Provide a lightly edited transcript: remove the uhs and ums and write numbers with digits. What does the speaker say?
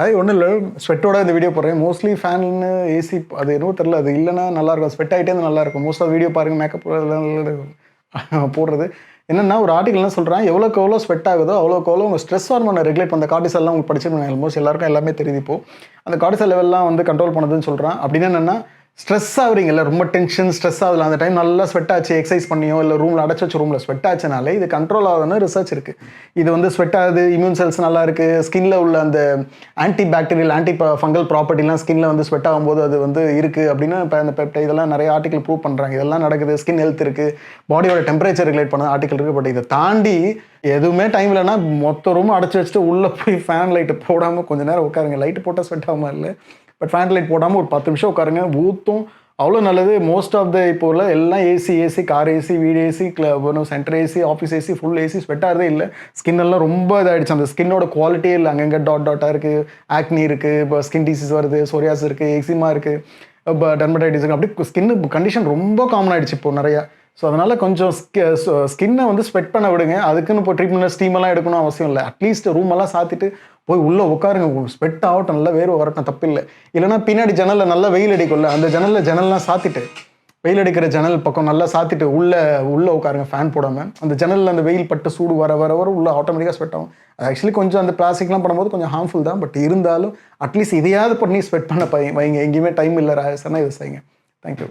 அது ஒன்றும் இல்லை, ஸ்வெட்டோட இந்த வீடியோ போடுறேன். மோஸ்ட்லி ஃபேன்னு ஏசி அது என்னவோ தெரியல, அது இல்லைன்னா நல்லாயிருக்கும். ஸ்வெட் ஆகிட்டே இருந்தால் நல்லாயிருக்கும். மோஸ்ட்டாக வீடியோ பாருங்கள், மேக்கப் போடுறது என்னென்னா, ஒரு ஆர்டிகல் என்ன சொல்கிறான், எவ்வளோக்கு எவ்வளோ ஸ்வெட் ஆகுதோ அவ்வளோக்கு எவ்வளோ உங்கள் ஸ்ட்ரெஸ் ஹார்மோனை ரெகுலேட் பண்ண கார்டிசால்லாம் உங்களுக்கு படிச்சிருக்கீங்க. ஆல்மோஸ்ட் எல்லாருக்கும் எல்லாமே தெரியுது இப்போ. அந்த கார்டிசால் லெவல்லாம் வந்து கண்ட்ரோல் பண்ணுதுன்னு சொல்கிறான். அப்படின்னு என்னென்னா, ஸ்ட்ரெஸ் ஆகுறீங்கல்ல, ரொம்ப டென்ஷன் ஸ்ட்ரெஸ் ஆகுதுல, அந்த டைம் நல்லா ஸ்வெட் ஆச்சு, எக்ஸசைஸ் பண்ணியோ இல்லை ரூமில் அடைச்சி வச்ச ரூமில் ஸ்வெட் ஆச்சுனாலே இது கண்ட்ரோல் ஆகுதுன்னு ரிசர்ச் இருக்குது. இது வந்து ஸ்வெட் ஆகுது, இம்யூன் செல்ஸ் நல்லா இருக்குது, ஸ்கின்ல உள்ள அந்த ஆன்டி பாக்டீரியல் ஆன்டி ஃபங்கல் ப்ராப்பர்ட்டிலாம் ஸ்கின்ல வந்து ஸ்வெட் ஆகும்போது அது வந்து இருக்குது அப்படின்னு இப்போ அந்த பெப்டைட் இதெல்லாம் நிறைய ஆர்டிகல் ப்ரூவ் பண்ணுறாங்க. இதெல்லாம் நடக்குது, ஸ்கின் ஹெல்த் இருக்குது, பாடியோட டெம்பரேச்சர் ரெகுலேட் பண்ண ஆர்டிகல் இருக்குது. பட் இதை தாண்டி எதுவுமே டைம் இல்லைன்னா மொத்த ரூம் அடைச்சி வச்சுட்டு உள்ளே போய் ஃபேன் லைட்டு போடாமல் கொஞ்சம் நேரம் உட்காருங்க. லைட்டு போட்டால் ஸ்வெட் ஆகாமல் இல்லை, பட் ஃபேன் லைட் போடாமல் ஒரு 10 நிமிஷம் உட்காருங்க, ஊற்றும் அவ்வளோ நல்லது. மோஸ்ட் ஆஃப் த இப்போ உள்ள எல்லாம் ஏசி, கார் ஏசி, வீடு AC, centre AC, office AC, full AC, sweat ஆகிறதே இல்லை. ஸ்கின் எல்லாம் ரொம்ப இதாகிடுச்சு, அந்த ஸ்கின்னோட குவாலிட்டியே இல்லை. அங்கங்கே டாட்டாக இருக்குது, ஆக்னி இருக்குது, இப்போ ஸ்கின் டிசீஸ் வருது, சொரியாஸ் இருக்குது, எக்ஸிமா இருக்குது, இப்போ டெர்மடைட்டிஸ் இருக்குது. அப்படி ஸ்கின் கண்டிஷன் ரொம்ப காமன் ஆகிடுச்சு இப்போ நிறையா. ஸோ அதனால் கொஞ்சம் ஸ்கின்னை வந்து ஸ்வெட் பண்ண விடுங்க. அதுக்குன்னு இப்போ ட்ரீட்மெண்ட் ஸ்டீமெல்லாம் எடுக்கணும் அவசியம் இல்லை. அட்லீஸ்ட் ரூமெல்லாம் சாத்திட்டு போய் உள்ளே உட்காருங்க, ஸ்வெட் ஆகட்டும், நல்லா வேறு வரட்டும், தப்பு இல்லை. இல்லைனா பின்னாடி ஜன்னலில் நல்லா வெயில் அடிக்கும்ல, அந்த ஜன்னல்லாம் சாத்திட்டு, வெயில் அடிக்கிற ஜன்னல் பக்கம் நல்லா சாத்திட்டு உள்ளே உட்காருங்க ஃபேன் போடாமல். அந்த ஜன்னலில் அந்த வெயில் பட்டு சூடு வர உள்ளே ஆட்டோமேட்டிக்காக ஸ்வெட் ஆகும். அது ஆக்சுவலி கொஞ்சம் அந்த பிளாஸ்டிக்லாம் பண்ணும்போது கொஞ்சம் ஹார்ம்ஃபுல் தான். பட் இருந்தாலும் அட்லீஸ்ட் இதையாவது பண்ணி ஸ்வெட் பண்ண வைங்க. எங்கேயுமே டைம் இல்லை ராஜேஷன்னா இதை செய்யுங்க. தேங்க்யூ.